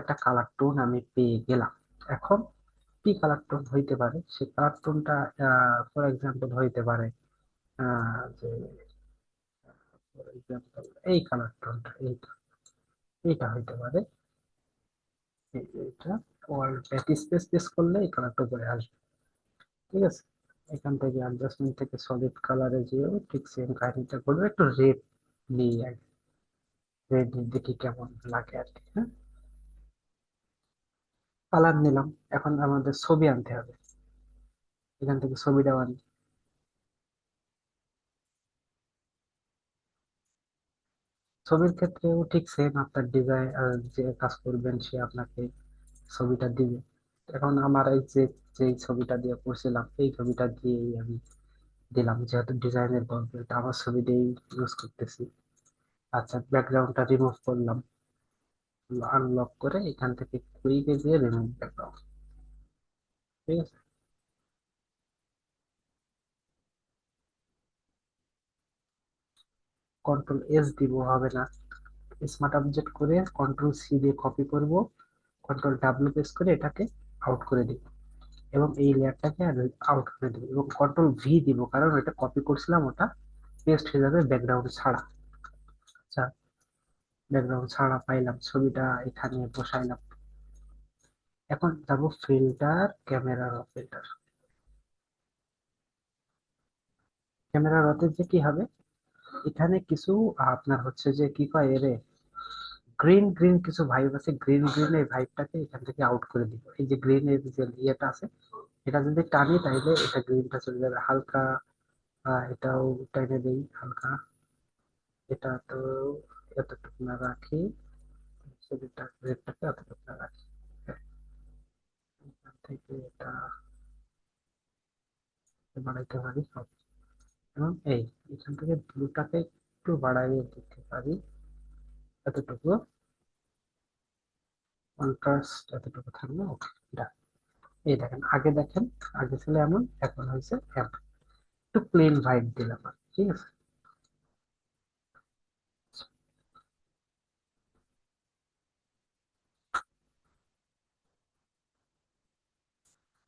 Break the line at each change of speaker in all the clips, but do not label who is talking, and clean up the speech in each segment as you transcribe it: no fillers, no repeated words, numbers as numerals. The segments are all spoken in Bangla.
একটা কালার টোন আমি পেয়ে গেলাম। এখন কি কালার টোন হইতে পারে, সেই কালার টোনটা ফর এক্সাম্পল হইতে পারে যে ফর এক্সাম্পল এই কালার টোনটা, এইটা হইতে পারে। এই যে এটা ওয়াল ব্যাক স্পেস প্রেস করলে এই কালারটা চলে আসবে। ঠিক আছে, এখান থেকে অ্যাডজাস্টমেন্ট থেকে সলিড কালারে যেও, ঠিক সেম কাহিনীটা করবে, একটু রেড নিয়ে আগে, রেড দেখি কেমন লাগে আর কি। হ্যাঁ, কালার নিলাম। এখন আমাদের ছবি আনতে হবে, এখান থেকে ছবিটা আনি। ছবির ক্ষেত্রেও ঠিক সেম, আপনার ডিজাইন যে কাজ করবেন সে আপনাকে ছবিটা দিবে। এখন আমার এই যে যেই ছবিটা দিয়ে করছিলাম এই ছবিটা দিয়েই আমি দিলাম, যেহেতু ডিজাইনের গল্পটা আমার ছবি দিয়েই ইউজ করতেছি। আচ্ছা, ব্যাকগ্রাউন্ডটা রিমুভ করলাম, আনলক করে এখান থেকে কুইকে দিয়ে রিমুভ ব্যাকগ্রাউন্ড। ঠিক আছে, কন্ট্রোল এস দিব, হবে না। স্মার্ট অবজেক্ট করে কন্ট্রোল সি দিয়ে কপি করব, কন্ট্রোল ডাব্লিউ প্রেস করে এটাকে আউট করে দিব, এবং এই লেয়ারটাকে আউট করে দিব, এবং কন্ট্রোল ভি দিব, কারণ এটা কপি করছিলাম, ওটা পেস্ট হয়ে যাবে ব্যাকগ্রাউন্ড ছাড়া। আচ্ছা, ব্যাকগ্রাউন্ড ছাড়া পাইলাম, ছবিটা এখানে বসাইলাম। এখন যাব ফিল্টার, ক্যামেরা র ফিল্টার। ক্যামেরা রতে যে কি হবে, এখানে কিছু আপনার হচ্ছে যে কি কয় এরে, গ্রিন গ্রিন কিছু ভাইব আছে, গ্রিন গ্রিন এই ভাইবটাকে এখান থেকে আউট করে দিব। এই যে গ্রিন এর যে ইয়েটা আছে, এটা যদি টানি তাইলে এটা গ্রিনটা চলে যাবে হালকা। এটাও টাইনে দেই হালকা, এটা তো এতটুকু না রাখি, ছবিটা রেডটাকে এতটুকু না রাখি। হ্যাঁ, এখান থেকে এটা বাড়াইতে পারি সব। এবং এখান থেকে ব্লুটাকে একটু বাড়াইয়ে দিতে পারি, এতটুকু কন্ট্রাস্ট এতটুকু থাকবে। ওকে, এই দেখেন, আগে দেখেন, আগে ছিল এমন, এখন হয়েছে এমন, একটু প্লেন ভাইব দিলাম আর কি, ঠিক আছে।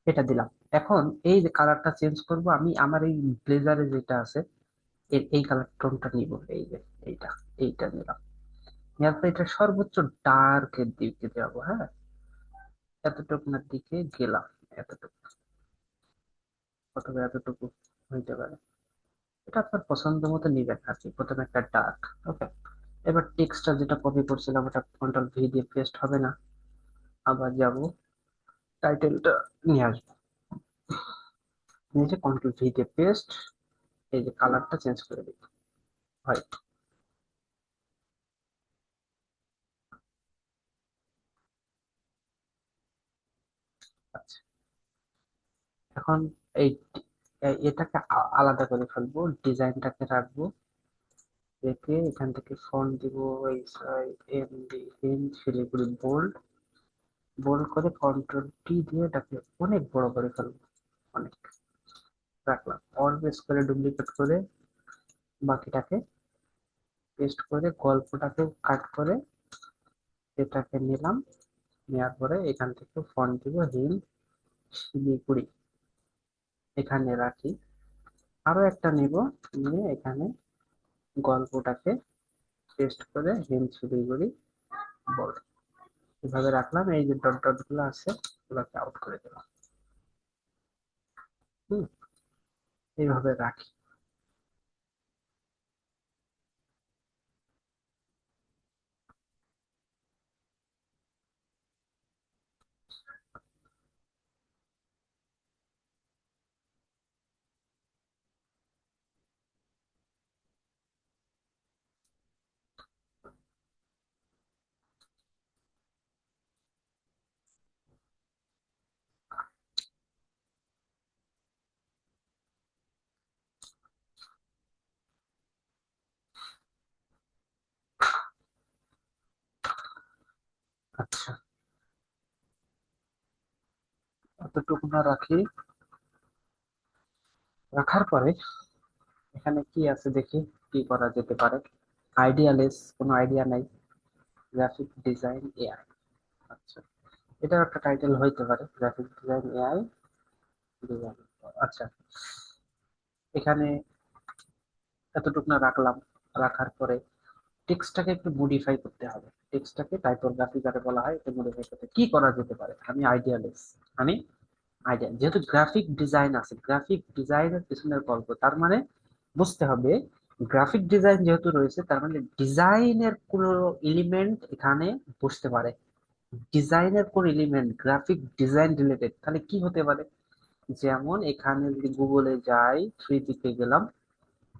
এটা দিলাম। এখন এই যে কালারটা চেঞ্জ করব আমি, আমার এই ব্লেজারে যেটা আছে এর এই কালার টোনটা নিব, এই যে এইটা, এইটা নিলাম। নেওয়ার পর এটা সর্বোচ্চ ডার্ক এর দিকে যাবো। হ্যাঁ, এতটুকুর দিকে গেলাম, এতটুকু অথবা এতটুকু হইতে পারে, এটা আপনার পছন্দ মতো নিবেন আর কি। প্রথমে একটা ডার্ক, ওকে। এবার টেক্সটটা যেটা কপি করছিলাম ওটা কন্ট্রোল ভি দিয়ে পেস্ট হবে না, আবার যাব টাইটেলটা নিয়ে আসবো, নিচে কন্ট্রোল ভি দিয়ে পেস্ট, এই যে কালারটা চেঞ্জ করে দিই হয়। আচ্ছা, এখন এই এটাকে আলাদা করে ফেলবো, ডিজাইনটাকে রাখবো, রেখে এখান থেকে ফন্ট দিব M D N Siliguri bold, bold করে কন্ট্রোল টি দিয়ে এটাকে অনেক বড় করে ফেলবো, অনেক রাখলাম। অল প্রেস করে ডুপ্লিকেট করে বাকিটাকে পেস্ট করে গল্পটাকে কাট করে এটাকে নিলাম, নেওয়ার পরে এখান থেকে ফন্ট দিব হিল শিলিগুড়ি, এখানে রাখি। আরো একটা নিব, নিয়ে এখানে গল্পটাকে পেস্ট করে হিল শিলিগুড়ি বল, এভাবে রাখলাম। এই যে ডট ডট গুলো আছে ওগুলোকে আউট করে দিলাম। হুম, এইভাবে রাখি। আচ্ছা, এতটুকু না রাখি, রাখার পরে এখানে কি আছে দেখি, কি করা যেতে পারে। আইডিয়ালেস, কোনো আইডিয়া নাই। গ্রাফিক ডিজাইন এআই, আচ্ছা, এটার একটা টাইটেল হইতে পারে গ্রাফিক ডিজাইন এআই ডিজাইন। আচ্ছা, এখানে এতটুকু না রাখলাম। রাখার পরে টেক্সটটাকে একটু মডিফাই করতে হবে। টেক্সটটাকে টাইপোগ্রাফি যাকে বলা হয় এটা মডিফাই করতে কি করা যেতে পারে? আমি আইডিয়া, যেহেতু গ্রাফিক ডিজাইন আছে, গ্রাফিক ডিজাইনের পিছনের গল্প, তার মানে বুঝতে হবে গ্রাফিক ডিজাইন যেহেতু রয়েছে তার মানে ডিজাইনের কোন এলিমেন্ট এখানে বসতে পারে। ডিজাইনের কোন এলিমেন্ট গ্রাফিক ডিজাইন রিলেটেড, তাহলে কি হতে পারে? যেমন এখানে যদি গুগলে যাই, থ্রি দিকে গেলাম,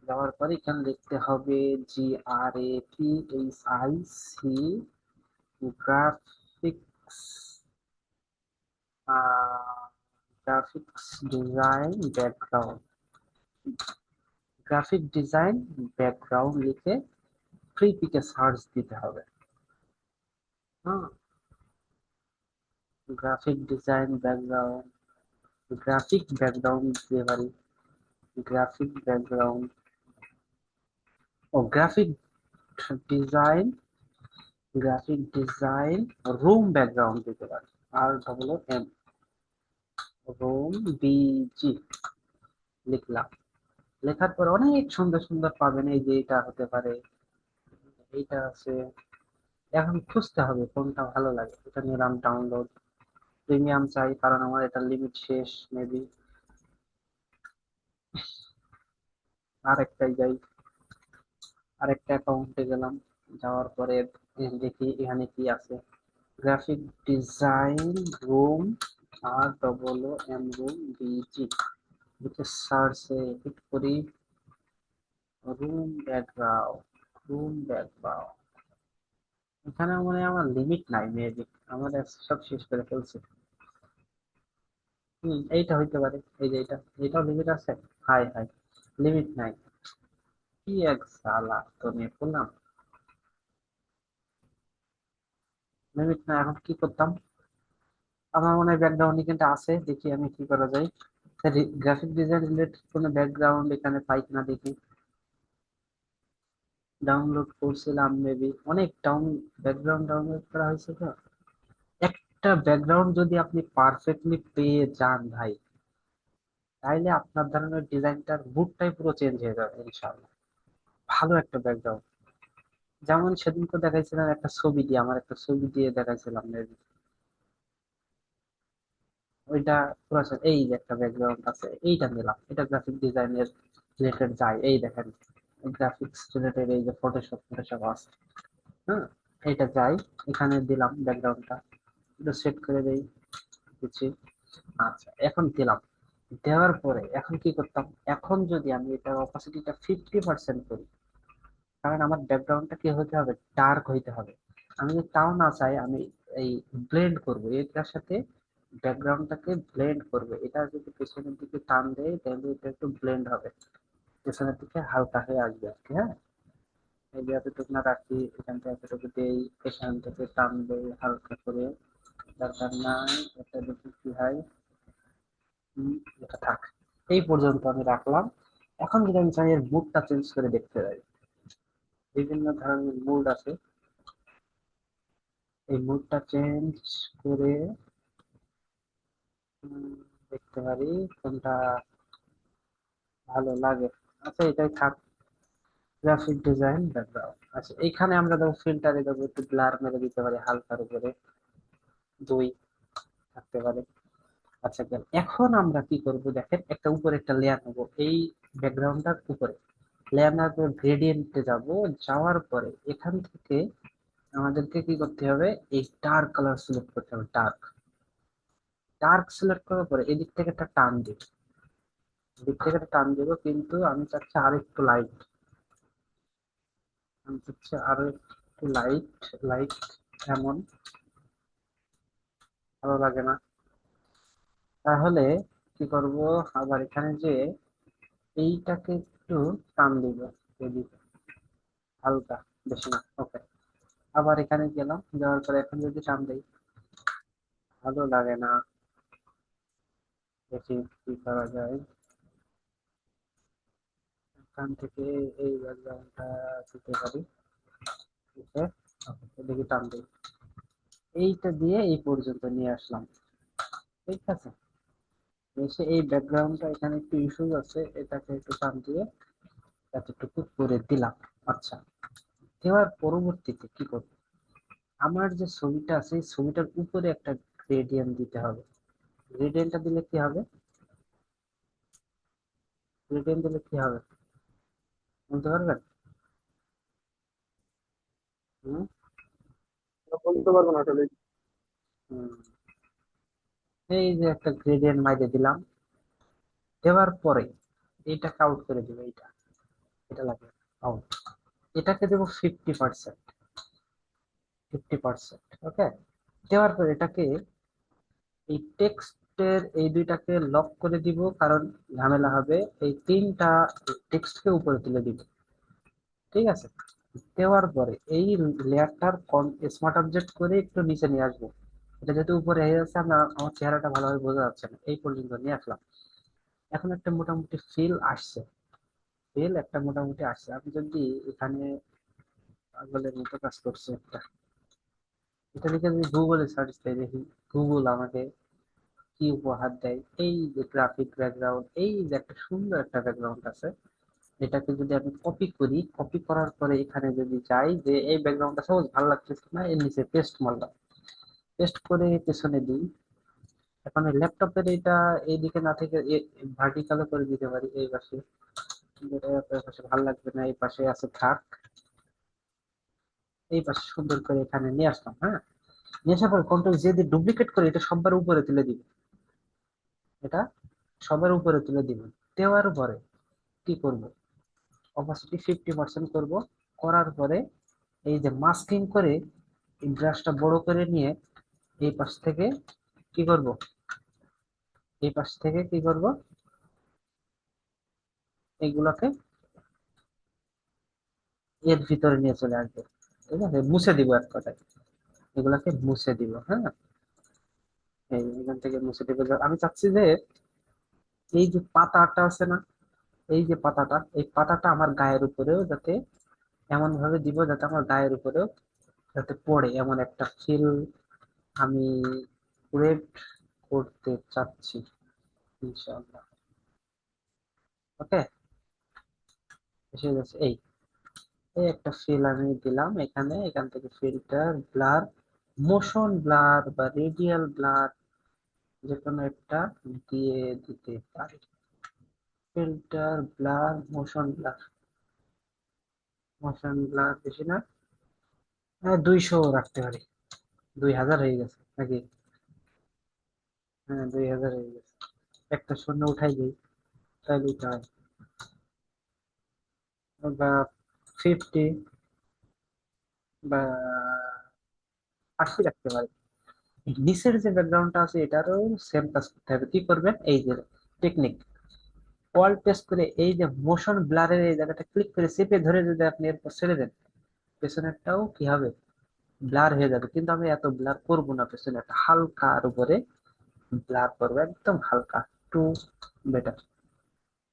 যাওয়ার পরে এখানে লিখতে হবে GRAPHIC, graphics, graphics design background, graphic design background লিখে ফ্রি পিকে সার্চ দিতে হবে। হ্যাঁ, graphic design background, graphic background দিতে পারি, গ্রাফিক ব্যাকগ্রাউন্ড, ও graphic design, graphic design room background দিতে পারি। ROOM, রুম BG লিখলাম। লেখার পর অনেক সুন্দর সুন্দর পাবেন, এই যে এটা হতে পারে, এইটা আছে। এখন খুঁজতে হবে কোনটা ভালো লাগে, এটা নিলাম ডাউনলোড। প্রিমিয়াম চাই কারণ আমার এটা লিমিট শেষ মেবি। আরেকটাই যাই, আরেকটা অ্যাকাউন্টে গেলাম, যাওয়ার পরে দেখি এখানে কি আছে। Graphic design room, ROOM BG লিখে সার্চে হিট করি। রুম ব্যাকগ্রাউন্ড, রুম ব্যাকগ্রাউন্ড, এখানে মনে হয় আমার লিমিট নাই মেবি, আমার সব শেষ করে ফেলছে। এইটা হইতে পারে, এই যে এটা, এটাও লিমিট আছে। হাই হাই, লিমিট নাই, কি এক সালা তো নিয়ে করলাম, লিমিট নাই। এখন কি করতাম? আমার মনে হয় ব্যাকগ্রাউন্ড কিন্তু আছে, দেখি আমি কি করা যায়। গ্রাফিক ডিজাইন রিলেটেড কোনো ব্যাকগ্রাউন্ড এখানে পাই কিনা দেখি। ডাউনলোড করছিলাম মেবি, অনেক ব্যাকগ্রাউন্ড ডাউনলোড করা হয়েছে তো। একটা ব্যাকগ্রাউন্ড যদি আপনি পারফেক্টলি পেয়ে যান ভাই, তাইলে আপনার ধরনের ডিজাইনটার মুডটাই পুরো চেঞ্জ হয়ে যাবে ইনশাআল্লাহ। ভালো একটা ব্যাকগ্রাউন্ড, যেমন সেদিন তো দেখাইছিলাম একটা ছবি দিয়ে, আমার একটা ছবি দিয়ে দেখাইছিলাম maybe। ওইটা পুরো এই যে একটা ব্যাকগ্রাউন্ড আছে, এইটা নিলাম, এটা গ্রাফিক ডিজাইনের রিলেটেড যায়, এই দেখেন গ্রাফিক্স রিলেটেড, এই যে ফটোশপ আছে। হ্যাঁ, এটা যাই, এখানে দিলাম ব্যাকগ্রাউন্ডটা, একটু সেট করে দেই দিচ্ছি। আচ্ছা, এখন দিলাম, দেওয়ার পরে এখন কি করতাম? এখন যদি আমি এটার অপাসিটিটা 50% করি, কারণ আমার ব্যাকগ্রাউন্ডটা কি হতে হবে, ডার্ক হইতে হবে। আমি যদি তাও না চাই, আমি এই ব্লেন্ড করব এটার সাথে, ব্যাকগ্রাউন্ডটাকে ব্লেন্ড করবে, এটা যদি পেছনের দিকে টান দেয় তাহলে এটা একটু ব্লেন্ড হবে, পেছনের দিকে হালকা হয়ে আসবে আর কি। হ্যাঁ, এই যে এতটুকু না রাখি, এখান থেকে এতটুকু দেই, এখান থেকে টান দেই হালকা করে, দরকার নাই, এটা দেখি কি হয়। এটা থাক, এই পর্যন্ত আমি রাখলাম। এখন যদি আমি চাই এর মুডটা চেঞ্জ করে দেখতে পাই, বিভিন্ন ধরনের মুড আছে, এই মুডটা চেঞ্জ করে উম, দেখতে পারি কোনটা ভালো লাগে। আচ্ছা, এটাই থাক, গ্রাফিক ডিজাইন ব্যাকগ্রাউন্ড। আচ্ছা, এখানে আমরা দেবো ফিল্টারে, দেবো একটু ব্লার মেরে দিতে পারি হালকার উপরে, 2 থাকতে পারে। আচ্ছা গেল, এখন আমরা কি করব দেখেন, একটা উপরে একটা লেয়ার নেবো এই ব্যাকগ্রাউন্ডটার উপরে, লেয়ার নেওয়ার পর গ্রেডিয়েন্টে যাব, যাওয়ার পরে এখান থেকে আমাদেরকে কি করতে হবে, এই ডার্ক কালার সিলেক্ট করতে হবে। ডার্ক, ডার্ক সিলেক্ট করার পরে এদিক থেকে একটা টান দিব, এদিক থেকে একটা টান দেবো, কিন্তু আমি চাচ্ছি আরো একটু লাইট, আমি চাচ্ছি আরো একটু লাইট, লাইট এমন, ভালো লাগে না। তাহলে কি করব, আবার এখানে যে এইটাকে একটু টান দিব এদিকে, হালকা, বেশি না, ওকে। আবার এখানে গেলাম, যাওয়ার পরে এখন যদি টান দেই, ভালো লাগে না, দেখি কি করা যায়। এখান থেকে এই ব্যাকগ্রাউন্ডটা দিতে পারি, ওকে, দেখি টান দিই, এইটা দিয়ে এই পর্যন্ত নিয়ে আসলাম। ঠিক আছে, এসে এই ব্যাকগ্রাউন্ডটা এখানে একটু ইস্যু আছে, এটাকে একটু টান দিয়ে এতটুকু করে দিলাম। আচ্ছা, দেওয়ার পরবর্তীতে কি করব, আমার যে ছবিটা আছে এই ছবিটার উপরে একটা গ্রেডিয়েন্ট দিতে হবে। গ্রেডিয়েন্টটা দিলে কি হবে, গ্রেডিয়েন্ট দিলে কি হবে বলতে পারবেন? হুম।
বলতে পারবো না আসলে।
হুম, এই যে একটা গ্রেডিয়েন্ট মাইরে দিলাম, দেওয়ার পরে এইটাকে আউট করে দিবে, এইটা, এটা লাগবে আউট। এটাকে দেবো 50%, 50%। ওকে, দেওয়ার পর এটাকে, এই টেক্সটের এই দুইটাকে লক করে দিব, কারণ ঝামেলা হবে। এই তিনটা টেক্সটকে উপরে তুলে দিব। ঠিক আছে, দেওয়ার পরে এই লেয়ারটার স্মার্ট অবজেক্ট করে একটু নিচে নিয়ে আসবো। এটা যেহেতু উপরে হয়ে যাচ্ছে, আমার চেহারাটা ভালোভাবে বোঝা যাচ্ছে না, এই পর্যন্ত নিয়ে আসলাম। এখন একটা মোটামুটি ফিল আসছে, ফিল একটা মোটামুটি আসছে। আমি যদি এখানে পাগলের মতো কাজ করছে একটা, এটা লিখে যদি গুগলে সার্চ দিই, দেখি গুগল আমাকে কি উপহার দেয়। এই যে গ্রাফিক ব্যাকগ্রাউন্ড, এই যে একটা সুন্দর একটা ব্যাকগ্রাউন্ড আছে, এটাকে যদি আমি কপি করি, কপি করার পরে এখানে যদি যাই যে এই ব্যাকগ্রাউন্ডটা সহজ ভালো লাগতেছে না, এর নিচে পেস্ট মারলাম, পেস্ট করে পেছনে দিই। এখন ল্যাপটপের এটা এইদিকে না থেকে ভার্টিক্যালও করে দিতে পারি, এই পাশে। যেটা আপনার পাশে ভালো লাগবে না, এই পাশে আছে থাক, এই পাশে সুন্দর করে এখানে নিয়ে আসলাম। হ্যাঁ, নিয়ে আসার পর কন্ট্রোল জে দিয়ে ডুপ্লিকেট করে এটা সবার উপরে তুলে দিব, এটা সবার উপরে তুলে দিব। দেওয়ার পরে কি করব, অপাসিটি 50% করব। করার পরে এই যে মাস্কিং করে এই ব্রাশটা বড় করে নিয়ে এই পাশ থেকে কি করব, এই পাশ থেকে কি করব, এইগুলোকে এর ভিতরে নিয়ে চলে আসবে। ঠিক আছে, মুছে দিব এক কথায়, এগুলাকে মুছে দিব। হ্যাঁ, এই এখান থেকে মুছে দিব। আমি চাচ্ছি যে এই যে পাতাটা আছে না, এই যে পাতাটা, এই পাতাটা আমার গায়ের উপরেও যাতে এমন ভাবে দিব যাতে আমার গায়ের উপরেও যাতে পড়ে, এমন একটা ফিল আমি ক্রিয়েট করতে চাচ্ছি, ইনশাআল্লাহ। ওকে, এসে গেছে। এই এই একটা ফিল আমি দিলাম এখানে, এখান থেকে ফিল্টার ব্লার, মোশন ব্লার বা রেডিয়াল ব্লার, যে কোনো একটা দিয়ে দিতে পারি। Filter blur, motion blur, motion blur বেশি না, 200 রাখতে পারি। 2000 হয়ে গেছে নাকি? হ্যাঁ, 2000 হয়ে গেছে। একটা শূন্য উঠাই দিই, তাহলে এটা হয়। বা 50 বা 80 রাখতে পারি। নিচের যে ব্যাকগ্রাউন্ডটা আছে এটারও সেম কাজ করতে হবে। কি করবেন, এই যে টেকনিক, অল প্রেস করে এই যে মোশন ব্লারের এই জায়গাটা ক্লিক করে চেপে ধরে যদি আপনি এরপর ছেড়ে দেন, পেছনেরটাও কি হবে, ব্লার হয়ে যাবে। কিন্তু আমি এত ব্লার করব না, পেছনেরটা হালকার উপরে ব্লার করবো, একদম হালকা, টু বেটার।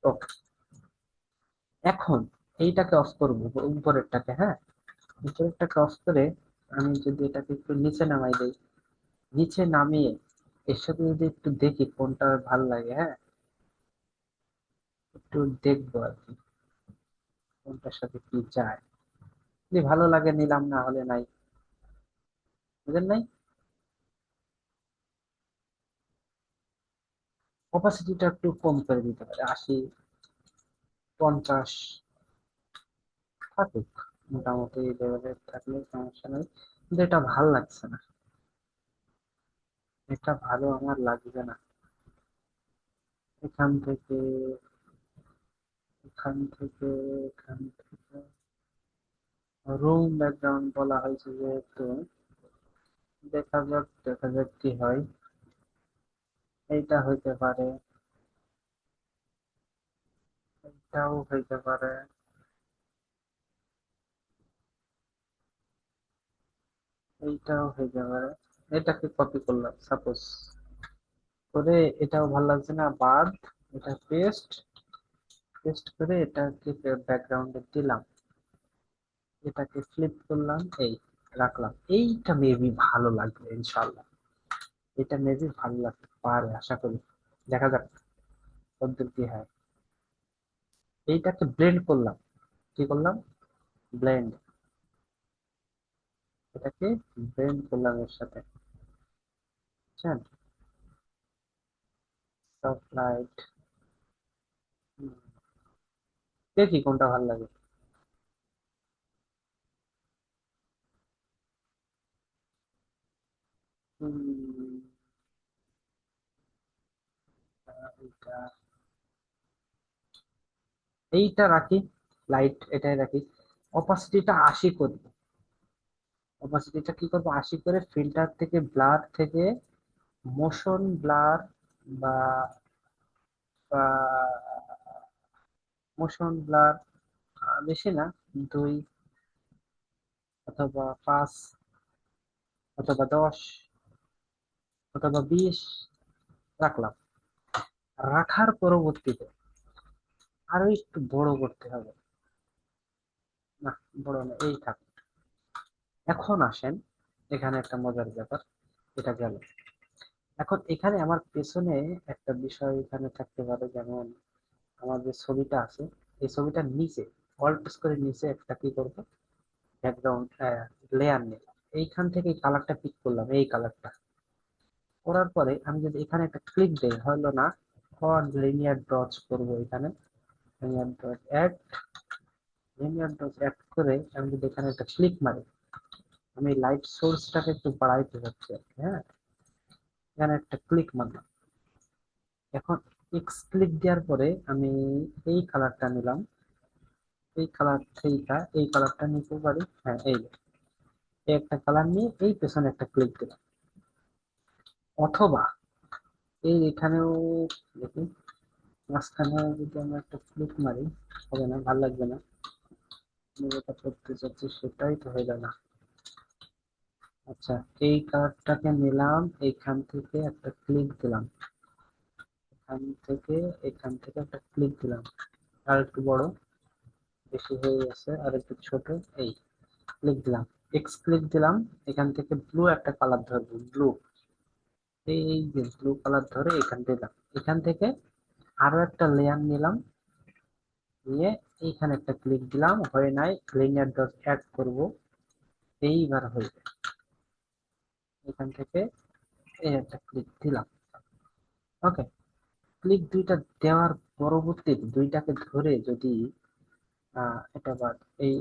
ওকে, এখন এইটাকে অফ করবো, উপরেরটাকে। হ্যাঁ, উপরেরটাকে অফ করে আমি যদি এটাকে একটু নিচে নামাই দেই, নিচে নামিয়ে এর সাথে যদি একটু দেখি কোনটা ভাল লাগে। হ্যাঁ, একটু দেখবো আর কি, কোনটার সাথে কি যায়। যদি ভালো লাগে নিলাম, না হলে নাই। বুঝলেন নাই? অপাসিটিটা একটু কম করে দিতে পারে, 80, 50 থাকুক, মোটামুটি এই লেভেলের থাকলে সমস্যা নেই। কিন্তু এটা ভাল লাগছে না, এটা ভালো আমার লাগছে না। এখান থেকে, এখান থেকে, এখান থেকে রুম ব্যাকগ্রাউন্ড বলা হয়েছে যেহেতু, দেখা যাক, দেখা যাক কি হয়। এইটা হইতে পারে, এটাও হইতে পারে, এইটাও হইতে পারে। এটাকে কপি করলাম সাপোজ করে, এটাও ভালো লাগছে না, বাদ। এটা পেস্ট, পেস্ট করে এটাকে ব্যাকগ্রাউন্ডে দিলাম, এটাকে ফ্লিপ করলাম, এই রাখলাম। এইটা মেবি ভালো লাগবে ইনশাল্লাহ, এটা মেবি ভালো লাগতে পারে আশা করি। দেখা যাক কতদূর কি হয়। এইটাকে ব্লেন্ড করলাম। কি করলাম? ব্লেন্ড। এটাকে ব্লেন্ড করলাম এর সাথে, বুঝছেন? Soft light. দেখি কোনটা ভালো লাগে। উম, এইটা এইটা রাখি, লাইট এটাই রাখি। অপাসিটিটা 80 করব। অপাসিটিটা কি করবো, 80 করে ফিল্টার থেকে ব্লার থেকে মোশন ব্লার বা মোশন ব্লার, বেশি না, 2 অথবা 5 অথবা 10 অথবা 20 রাখলাম। রাখার পরবর্তীতে আরো একটু বড় করতে হবে। না, বড় না, এই থাক। এখন আসেন, এখানে একটা মজার ব্যাপার, এটা গেল। এখন এখানে আমার পেছনে একটা বিষয় এখানে থাকতে পারে, যেমন আমার যে ছবিটা আছে, এই ছবিটার নিচে অল্ট করে নিচে একটা কি করবো, ব্যাকগ্রাউন্ড লেয়ার নিলাম। এইখান থেকে এই কালারটা পিক করলাম, এই কালারটা করার পরে আমি যদি এখানে একটা ক্লিক দেই, হলো না, লিনিয়ার ডটস করবো এখানে। Linear dot add, linear dot add করে আমি যদি এখানে একটা ক্লিক মারি, আমি লাইট সোর্সটাকে একটু বাড়াইতে যাচ্ছি আর কি, হ্যাঁ। এখানে একটা ক্লিক মারলাম। এখন এক্স ক্লিক দেওয়ার পরে আমি এই কালারটা নিলাম, এই কালার থেকে এই কালারটা নিতে পারি, হ্যাঁ, এই একটা কালার নিয়ে এই পেছনে একটা ক্লিক দিলাম। অথবা এই এখানেও দেখি, মাঝখানে যদি আমরা একটা ক্লিক মারি, হবে না, ভালো লাগবে না। আমি যেটা করতে চাচ্ছি সেটাই তো হইলো না। আচ্ছা, এই কালারটাকে নিলাম, এইখান থেকে একটা ক্লিক দিলাম, এখান থেকে এখান থেকে একটা ক্লিক দিলাম। আর একটু বড়, বেশি হয়ে গেছে, আর একটু ছোট। এই ক্লিক দিলাম, এক্স ক্লিক দিলাম। এখান থেকে ব্লু একটা কালার ধরবো, ব্লু। এই যে ব্লু কালার ধরে এখান দিলাম। এখান থেকে আরো একটা লেয়ার নিলাম, নিয়ে এইখানে একটা ক্লিক দিলাম, হয় নাই, লিনিয়ার ডট অ্যাড করবো। এইবার হইবে। এখান থেকে এই একটা ক্লিক দিলাম। ওকে, ক্লিক দুইটা দেওয়ার পরবর্তীতে দুইটাকে ধরে যদি এটা বাদ, এই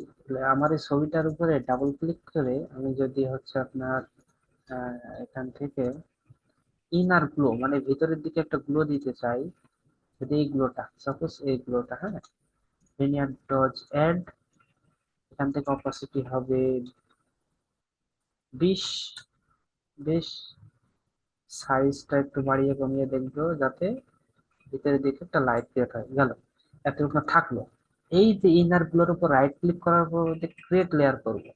আমার এই ছবিটার উপরে ডাবল ক্লিক করে আমি যদি হচ্ছে আপনার এখান থেকে ইনার গ্লো, মানে ভিতরের দিকে একটা গ্লো দিতে চাই, যদি এই গ্লোটা, সাপোজ এই গ্লোটা, হ্যাঁ, লিনিয়ার ডজ অ্যাড, এখান থেকে অপাসিটি হবে 20, 20, সাইজটা একটু বাড়িয়ে কমিয়ে দেখবো যাতে ভিতরের দিকে একটা লাইট ক্রিয়েট হয় গেল। এতটুকু থাকলো। এই যে ইনার গুলোর উপর রাইট ক্লিক করার পর ক্রিয়েট লেয়ার করবো,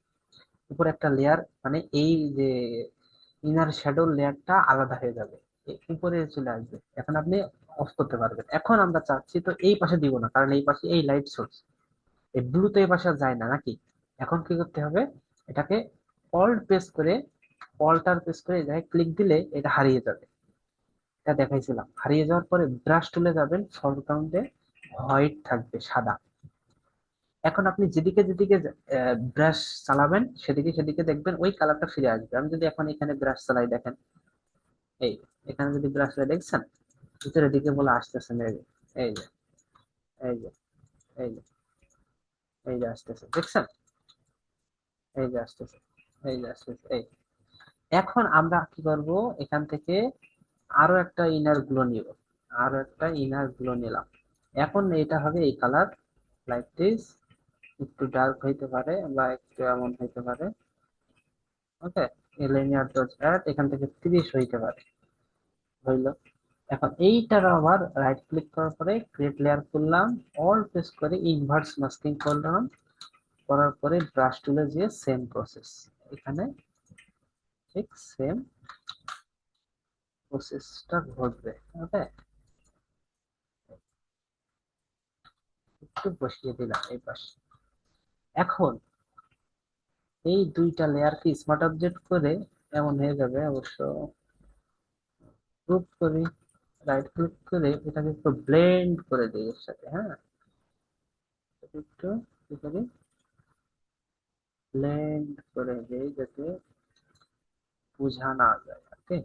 উপর একটা লেয়ার, মানে এই যে ইনার শ্যাডো লেয়ারটা আলাদা হয়ে যাবে, উপরে চলে আসবে। এখন আপনি অফ করতে পারবেন। এখন আমরা চাচ্ছি তো এই পাশে দিব না, কারণ এই পাশে এই লাইট সোর্স, এই ব্লু তো এই পাশে আর যায় না নাকি। এখন কি করতে হবে, এটাকে অল্ট প্রেস করে, অল্টার প্রেস করে এই জায়গায় ক্লিক দিলে এটা হারিয়ে যাবে। এটা দেখাইছিলাম, হারিয়ে যাওয়ার পরে ব্রাশ টুলে যাবেন, ফরগ্রাউন্ডে হোয়াইট থাকবে, সাদা। এখন আপনি যেদিকে যেদিকে ব্রাশ চালাবেন, সেদিকে সেদিকে দেখবেন ওই কালারটা ফিরে আসবে। আমি যদি এখন এখানে ব্রাশ চালাই, দেখেন, এই এখানে যদি ব্রাশ চালাই, দেখছেন ভিতরের দিকে বলে আসতেছে মেরে, এই যে, এই যে, এই যে, এই যে আসতেছে, দেখছেন, এই যে আসতেছে, এই যে আসতেছে, এই। এখন আমরা কি করব, এখান থেকে আরো একটা ইনার গ্লো নিব, আরো একটা ইনার গ্লো নিলাম। এখন এটা হবে এই কালার, লাইক দিস। একটু ডার্ক হইতে পারে বা একটু এমন হইতে পারে। ওকে, লিনিয়ার ডট অ্যাড, এখান থেকে 30 হইতে পারে, হইলো। এখন এইটার আবার রাইট ক্লিক করার পরে ক্রিয়েট লেয়ার করলাম, অল প্রেস করে ইনভার্স মাস্কিং করলাম, করার পরে ব্রাশ টুলে যে সেম প্রসেস, এখানে ঠিক সেম প্রসেসটা ঘটবে। ওকে, একটু বসিয়ে দিলাম এই পাশে। এখন এই দুইটা লেয়ারকে স্মার্ট অবজেক্ট করে এমন হয়ে যাবে অবশ্য। গ্রুপ করি, রাইট ক্লিক করে এটাকে একটু ব্লেন্ড করে দিই এর সাথে। হ্যাঁ, এটাকে একটু কি করি, ব্লেন্ড করে দিই যাতে বোঝা না যায়। ওকে,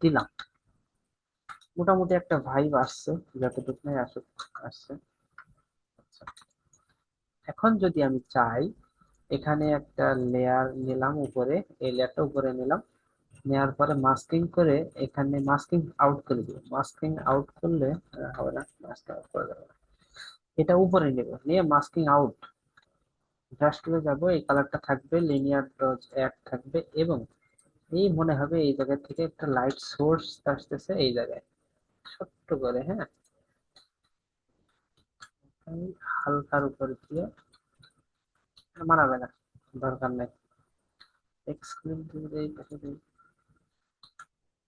দিলাম। মোটামুটি একটা ভাইব আসছে, যতটুকু আসুক, আসছে। আচ্ছা, এখন যদি আমি চাই, এখানে একটা লেয়ার নিলাম উপরে, এই লেয়ারটা উপরে নিলাম, নেওয়ার পরে মাস্কিং করে এখানে মাস্কিং আউট করে দিব। মাস্কিং আউট করলে হবে না, মাস্কিং আউট করে দেবো। এটা উপরে নেব, নিয়ে মাস্কিং আউট, ব্রাশগুলো যাব, এই কালারটা থাকবে, লিনিয়ার ডজ এক থাকবে, এবং এই মনে হবে এই জায়গা থেকে একটা লাইট সোর্স আসতেছে এই জায়গায়, ছোট্ট করে। হ্যাঁ, আমি হালকার উপর দিয়ে, মানাবে না, দরকার নেই, এক্সক্লুড দিয়ে এই পাশে দিই।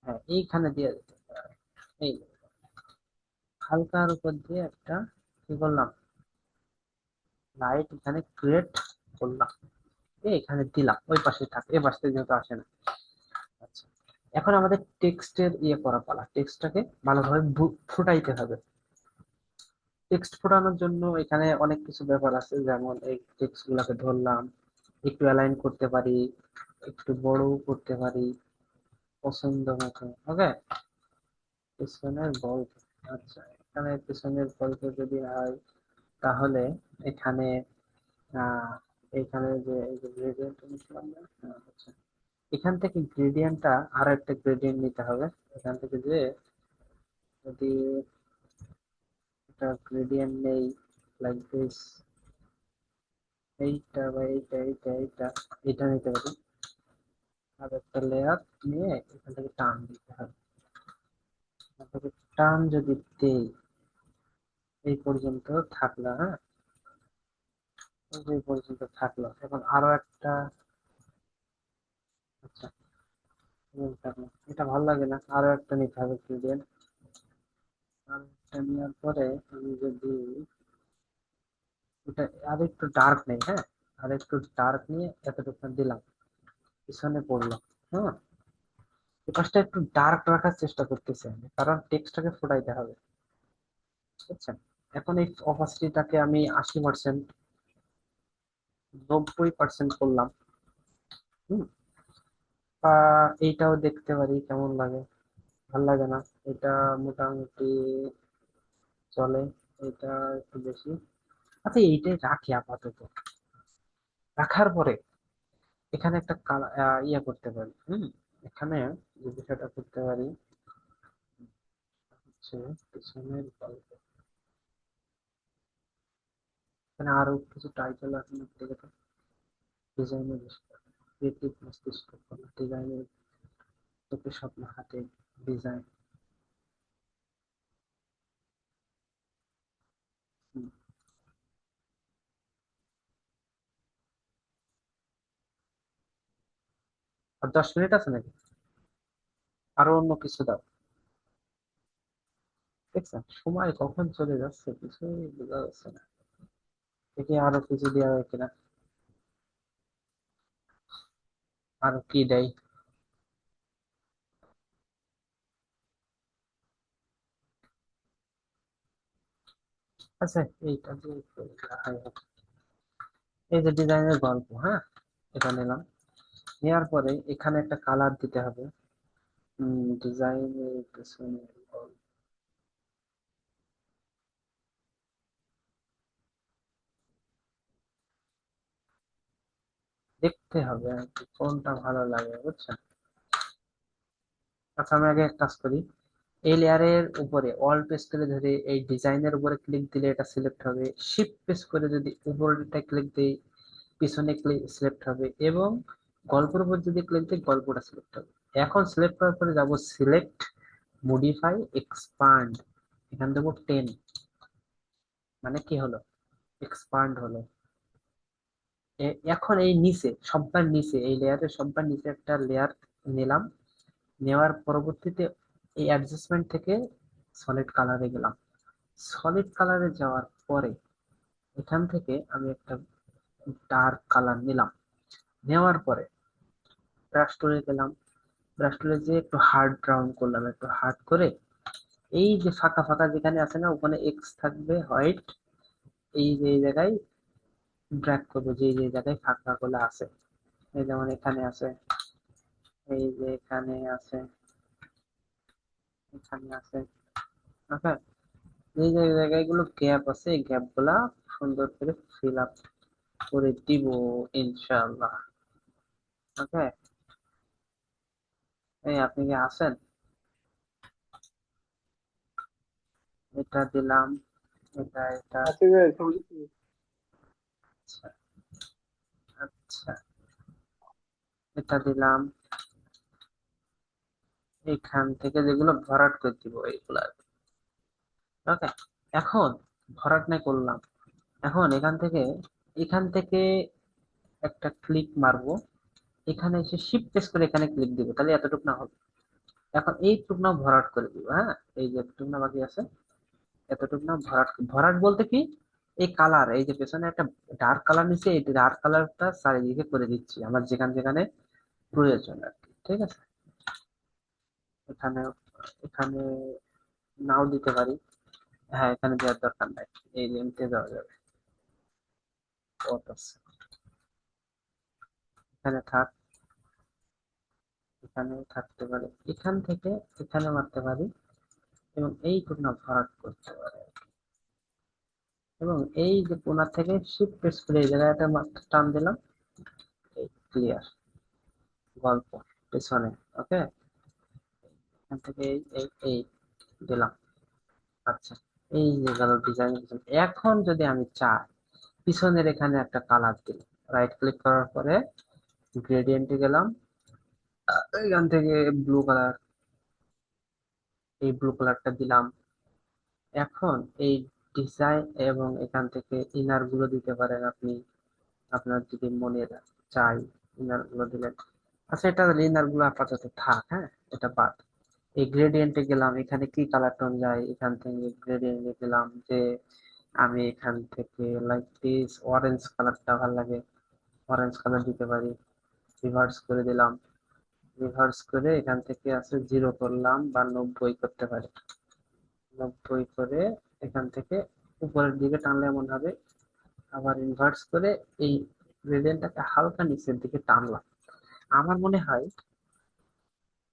হ্যাঁ, এইখানে দিয়ে দিতে হবে। এই হালকার উপর দিয়ে একটা কি করলাম, লাইট এখানে ক্রিয়েট করলাম, এখানে দিলাম, ওই পাশে থাক, এ পাশে যেহেতু আসে না। আচ্ছা, এখন আমাদের টেক্সটের ইয়ে করা পালা, টেক্সটটাকে ভালোভাবে ফুটাইতে হবে। টেক্সট ফোটানোর জন্য এখানে অনেক কিছু ব্যাপার আছে, যেমন এই টেক্সট গুলাকে ধরলাম, একটু অ্যালাইন করতে পারি, একটু বড় করতে পারি পছন্দ মতো। ওকে, পিছনের বল্ব, আচ্ছা, এখানে পিছনের বল্ব যদি হয়, তাহলে এখানে আহ এখানে যে এই যে গ্রেডিয়েন্ট নিয়েছিলাম না, আচ্ছা, এখান থেকে গ্রেডিয়েন্টটা আরো একটা গ্রেডিয়েন্ট নিতে হবে। এখান থেকে যে যদি একটা গ্রেডিয়েন্ট নেই, লাইক দিস, এইটা বা এইটা এটা নিতে পারি। আর একটা লেয়ার নিয়ে এখান থেকে টান দিতে হবে। এখান থেকে টান যদি দেই, এই পর্যন্ত থাকলো। হ্যাঁ, এই পর্যন্ত থাকলো। এখন আরো একটা, আচ্ছা, থাকলো, এটা ভালো লাগে না, আরো একটা নিতে হবে গ্রেডিয়েন্ট। আর একটা নেওয়ার পরে আমি যদি এটা আর একটু ডার্ক নেই, হ্যাঁ, আর একটু ডার্ক নিয়ে এতটুকু দিলাম, পিছনে পড়লো। হ্যাঁ, এই পাশটা একটু ডার্ক রাখার চেষ্টা করতেছি আমি, কারণ টেক্সটটাকে ফোটাইতে হবে, বুঝছেন? এখন এই অপাসিটিটাকে আমি 80%, 90% করলাম। হুম, বা এইটাও দেখতে পারি কেমন লাগে, ভাল লাগে না, এটা মোটামুটি চলে, এটা একটু বেশি। আচ্ছা, এইটাই রাখি আপাতত। রাখার পরে এখানে একটা ইয়া করতে পারি। এখানে যে বিষয়টা করতে পারি হচ্ছে পিছনের গল্প, এখানে আরো কিছু টাইটেল আছে, দেখে তো, ডিজাইনের ক্রিয়েটিভ মস্তিষ্ক, ডিজাইনের চোখে স্বপ্ন, হাতে ডিজাইন। আর 10 মিনিট আছে নাকি? আরো অন্য কিছু দাও। দেখছেন সময় কখন চলে যাচ্ছে কিছুই বোঝা যাচ্ছে না। দেখি আরো কিছু দেওয়া হয় কিনা, আরো কি দেয়। আচ্ছা, এইটা দিয়ে একটু দেখাই হোক। এই যে ডিজাইনের গল্প, হ্যাঁ, এটা নিলাম। নেওয়ার পরে এখানে একটা কালার দিতে হবে। ডিজাইনের পেছনে গল্প দেখতে হবে আর কি, কোনটা ভালো লাগে, বুঝছেন? আচ্ছা, আমি আগে এক কাজ করি, এই লেয়ারের উপরে অল প্রেস করে ধরে এই ডিজাইনের উপরে ক্লিক দিলে এটা সিলেক্ট হবে, শিফট প্রেস করে যদি উপরটা ক্লিক দিই পিছনে ক্লিক সিলেক্ট হবে, এবং গল্পের উপর যদি ক্লিক দিই গল্পটা সিলেক্ট হবে। এখন সিলেক্ট করার পরে যাব সিলেক্ট, মডিফাই, এক্সপান্ড, এখান দেবো 10, মানে কি হলো, এক্সপান্ড হলো। এখন এই নিচে সববার নিচে, এই লেয়ারের সববার নিচে একটা লেয়ার নিলাম, নেওয়ার পরবর্তীতে এই অ্যাডজাস্টমেন্ট থেকে সলিড কালারে গেলাম। সলিড কালারে যাওয়ার পরে এখান থেকে আমি একটা ডার্ক কালার নিলাম। নেওয়ার পরে ব্রাশ টুলে গেলাম, ব্রাশ টুলে যে একটু হার্ড ব্রাউন করলাম, একটু হার্ড করে এই যে ফাঁকা ফাঁকা যেখানে আছে না, ওখানে এক্স থাকবে হোয়াইট, এই যে এই জায়গায় ড্র্যাগ করবো, যে যে জায়গায় ফাঁকা গুলো আছে। এই যেমন এখানে আছে, এই যে এখানে আছে, এখানে আছে। ওকে, এই যে জায়গাগুলো গ্যাপ আছে, এই গ্যাপ গুলা সুন্দর করে ফিল আপ করে দিব ইনশাআল্লাহ। ওকে, এই আপনি কি আছেন? এটা দিলাম, এটা এটা।
আচ্ছা ভাই, শুনতেছি।
আচ্ছা, আচ্ছা, এটা দিলাম। এখান থেকে যেগুলো ভরাট করে দিব এইগুলা। ওকে, এখন ভরাট নাই করলাম। এখন এখান থেকে একটা ক্লিক মারবো, এখানে এসে শিফট প্রেস করে এখানে ক্লিক দিব, তাহলে এতটুকু না হবে। এখন এইটুকু না ভরাট করে দিব, হ্যাঁ, এই যে এতটুকু না বাকি আছে, এতটুকু না ভরাট। ভরাট বলতে কি, এই কালার, এই যে পেছনে একটা ডার্ক কালার নিচে, এই ডার্ক কালারটা চারিদিকে করে দিচ্ছি আমার যেখানে যেখানে প্রয়োজন আর কি। ঠিক আছে, এখানে এখানে নাও দিতে পারি। হ্যাঁ, এখানে দেওয়ার দরকার নাই, এই লেন্থে দেওয়া যাবে। কত আছে? এখানে থাক, এখানে থাকতে পারে, এখান থেকে এখানে মারতে পারি, এবং এইটুকু না ভরাট করতে পারে। এবং এই যে কোণা থেকে শিফট প্রেস করে এই জায়গাটা মাত্র টান দিলাম, এই ক্লিয়ার গল্প পেছনে। ওকে, এখান থেকে এই এই এই দিলাম। আচ্ছা, এই যে গেল ডিজাইন। এখন যদি আমি চাই পিছনের এখানে একটা কালার দিই, রাইট ক্লিক করার পরে গ্রেডিয়েন্টে গেলাম, এখান থেকে ব্লু কালার, এই ব্লু কালারটা দিলাম। এখন এই ডিজাইন এবং এখান থেকে ইনার গুলো দিতে পারেন আপনি, আপনার যদি মনে চাই ইনার গুলো দিলেন। আচ্ছা, এটা ইনার গুলো আপাতত থাক, হ্যাঁ, এটা বাদ। এই গ্রেডিয়েন্টে গেলাম, এখানে কি কালার টোন যায়, এখান থেকে গ্রেডিয়েন্টে গেলাম যে আমি এখান থেকে লাইক দিস অরেঞ্জ কালারটা ভালো লাগে, অরেঞ্জ কালার দিতে পারি। রিভার্স করে দিলাম, রিভার্স করে এখান থেকে আছে 0 করলাম, বা 90 করতে পারি। 90 করে এখান থেকে উপরের দিকে টানলে এমন হবে। আবার ইনভার্স করে এই গ্রেডিয়েন্টটাকে হালকা নিচের দিকে টানলাম। আমার মনে হয়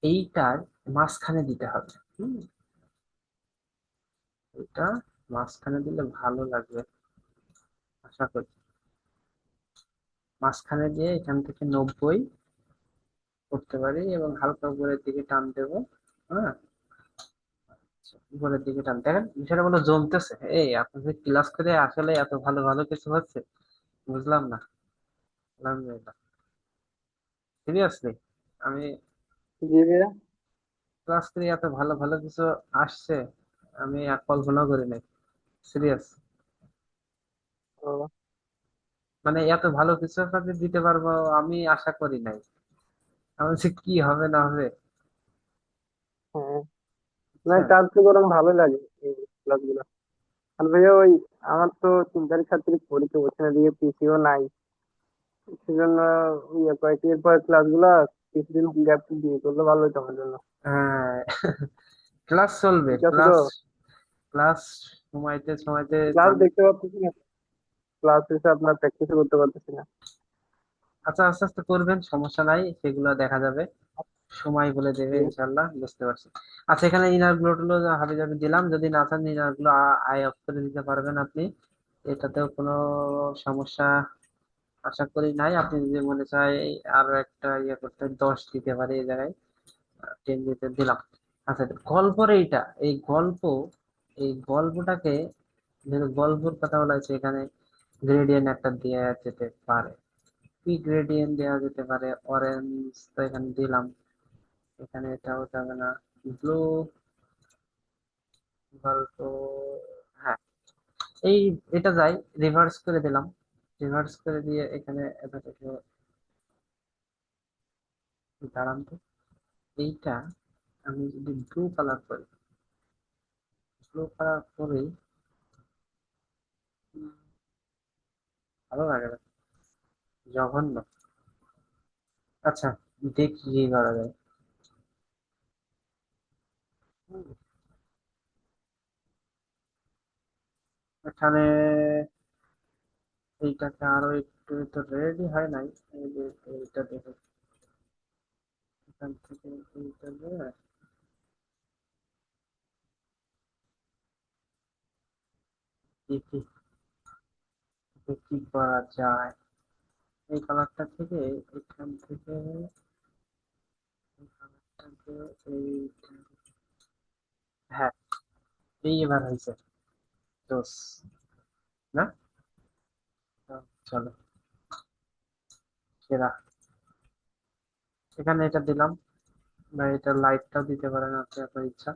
এইটার মাঝখানে দিতে হবে। হুম, এটা মাঝখানে দিলে ভালো লাগবে আশা করি। মাঝখানে দিয়ে এখান থেকে 90 করতে পারি এবং হালকা উপরের দিকে টান দেবো। হ্যাঁ, উপরের দিকে টান, দেখেন বিষয়টা বলো জমতেছে। এই আপনাদের ক্লাস করে আসলে এত ভালো ভালো কিছু হচ্ছে, বুঝলাম না। আলহামদুলিল্লাহ, সিরিয়াসলি আমি
জি ভাইয়া।
ক্লাস করে এত ভালো ভালো কিছু আসছে, আমি আর কল্পনা করি নাই। সিরিয়াস,
ও,
মানে এত ভালো কিছু আপনাকে দিতে পারবো আমি আশা করি নাই। আমি বলছি কি হবে না হবে।
হ্যাঁ, না
আচ্ছা,
কাজ তো বরং ভালো লাগে এই ক্লাস গুলো। আর ভাইয়া ওই আমার তো 3 তারিখ 7 তারিখ পরীক্ষা, ওখানে দিয়ে পিসিও নাই। সেজন্য ইয়ে কয়েকটি এরপর ক্লাস গুলা কিছুদিন গ্যাপ দিয়ে করলে ভালো হতো আমার জন্য।
হ্যাঁ, ক্লাস চলবে,
ঠিক আছে তো?
ক্লাস ক্লাস সময়তে সময়তে
ক্লাস
জান।
দেখতে পাচ্ছি না, ক্লাস শেষে আপনার প্র্যাকটিস করতে পারতেছি না।
আচ্ছা, আস্তে আস্তে করবেন, সমস্যা নাই, সেগুলো দেখা যাবে, সময় বলে দেবে
জি।
ইনশাল্লাহ, বুঝতে পারছি। আচ্ছা, এখানে ইনার গ্লো টিলো হাবি জাবি দিলাম, যদি না চান ইনার গুলো আই অফ করে দিতে পারবেন আপনি, এটাতেও কোনো সমস্যা আশা করি নাই। আপনি যদি মনে চাই আরো একটা ইয়ে করতে, 10 দিতে পারি এই জায়গায়, 10 দিতে দিলাম। আচ্ছা, গল্পের এইটা, এই গল্প, এই গল্পটাকে, যেহেতু গল্পের কথা বলা হয়েছে এখানে, গ্রেডিয়েন্ট একটা দেওয়া যেতে পারে। কি গ্রেডিয়েন্ট দেওয়া যেতে পারে? অরেঞ্জ তো এখানে দিলাম, এখানে এটাও যাবে না। ব্লু গল্প, হ্যাঁ, এই এটা যাই, রিভার্স করে দিলাম। রিভার্স করে দিয়ে এখানে এটা থেকে দাঁড়ান তো, এইটা আমি যদি ব্লু কালার করি, ব্লু কালার করি, উম, ভালো লাগে না। জঘন্য। আচ্ছা, দেখি কি করা যায়। হুম, এখানে এইটাকে আরো একটু, তো রেডি হয় নাই। এই যে এইটা দেখো, এখান থেকে এইটা দিয়ে দেখি কি করা যায়। এই কালারটা থেকে, এখান থেকে এই কালারটাকে, এইটা, হ্যাঁ, এই এবার হয়েছে। দোষ না, তো চলো, সেরা। এখানে এটা দিলাম, বা এটা লাইটটাও দিতে পারেন আপনি, আপনার ইচ্ছা।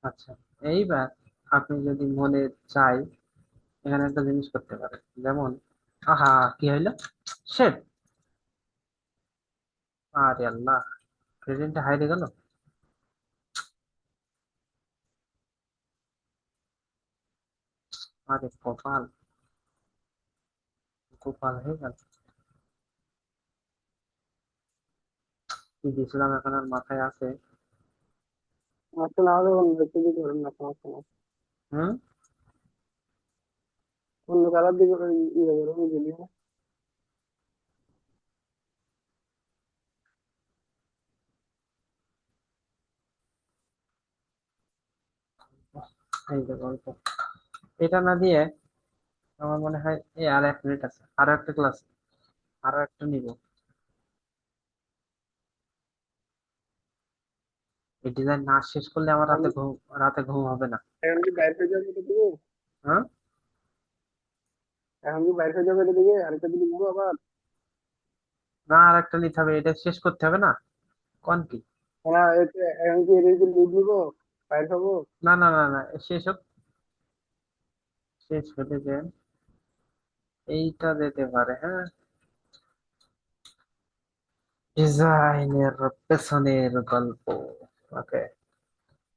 আচ্ছা, এইবার আপনি যদি মনে চাই, এখানে একটা জিনিস করতে পারেন, যেমন, আহা, কি হইলো, শেড, আরে আল্লাহ, প্রেজেন্টে হাইরে গেল। আরে কপাল, কপাল হয়ে গেল। কি দিয়েছিলাম এখন আর মাথায় আছে।
আসলে আমাদের অন্য দিকে ধরুন না, সমস্যা নেই।
হুম।
অন্য কালার দিকে ইয়ে করুন যদি।
এই যে গল্প, এটা না দিয়ে আমার মনে হয় এই আর 1 মিনিট আছে, আরো একটা ক্লাস, আরো একটা নিব। এই ডিজাইন না শেষ করলে আমার
এখন
রাতে ঘুম হবে না।
এখন কি বাইরে হয়ে যাবে এটা দিকে?
হ্যাঁ,
এখন কি বাইরে হয়ে যাবে এটা দিকে? আরেকটা দিকে দিব আবার?
না, আর একটা নিতে হবে, এটা শেষ করতে হবে না, কোন কি।
না, এখন কি এটা কি লিড নিবো? বাইরে হবো?
না না না না, শেষ হোক, শেষ হতে যে এইটা যেতে পারে, হ্যাঁ, ডিজাইনের পেছনের গল্প। ওকে,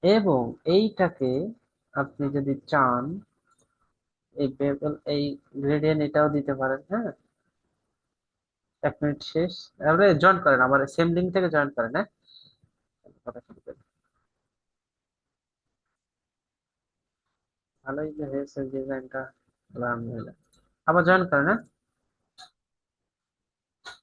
এবং এইটাকে আপনি যদি চান, এই বেবল, এই গ্রেডিয়েন্ট এটাও দিতে পারেন, হ্যাঁ। 1 মিনিট শেষ, তারপরে জয়েন করেন, আবার সেম লিঙ্ক থেকে জয়েন করেন, হ্যাঁ, কথা শুরু করেন। ভালোই যে হয়েছে ডিজাইনটা, আলহামদুলিল্লাহ। আবার জয়েন করেন, হ্যাঁ।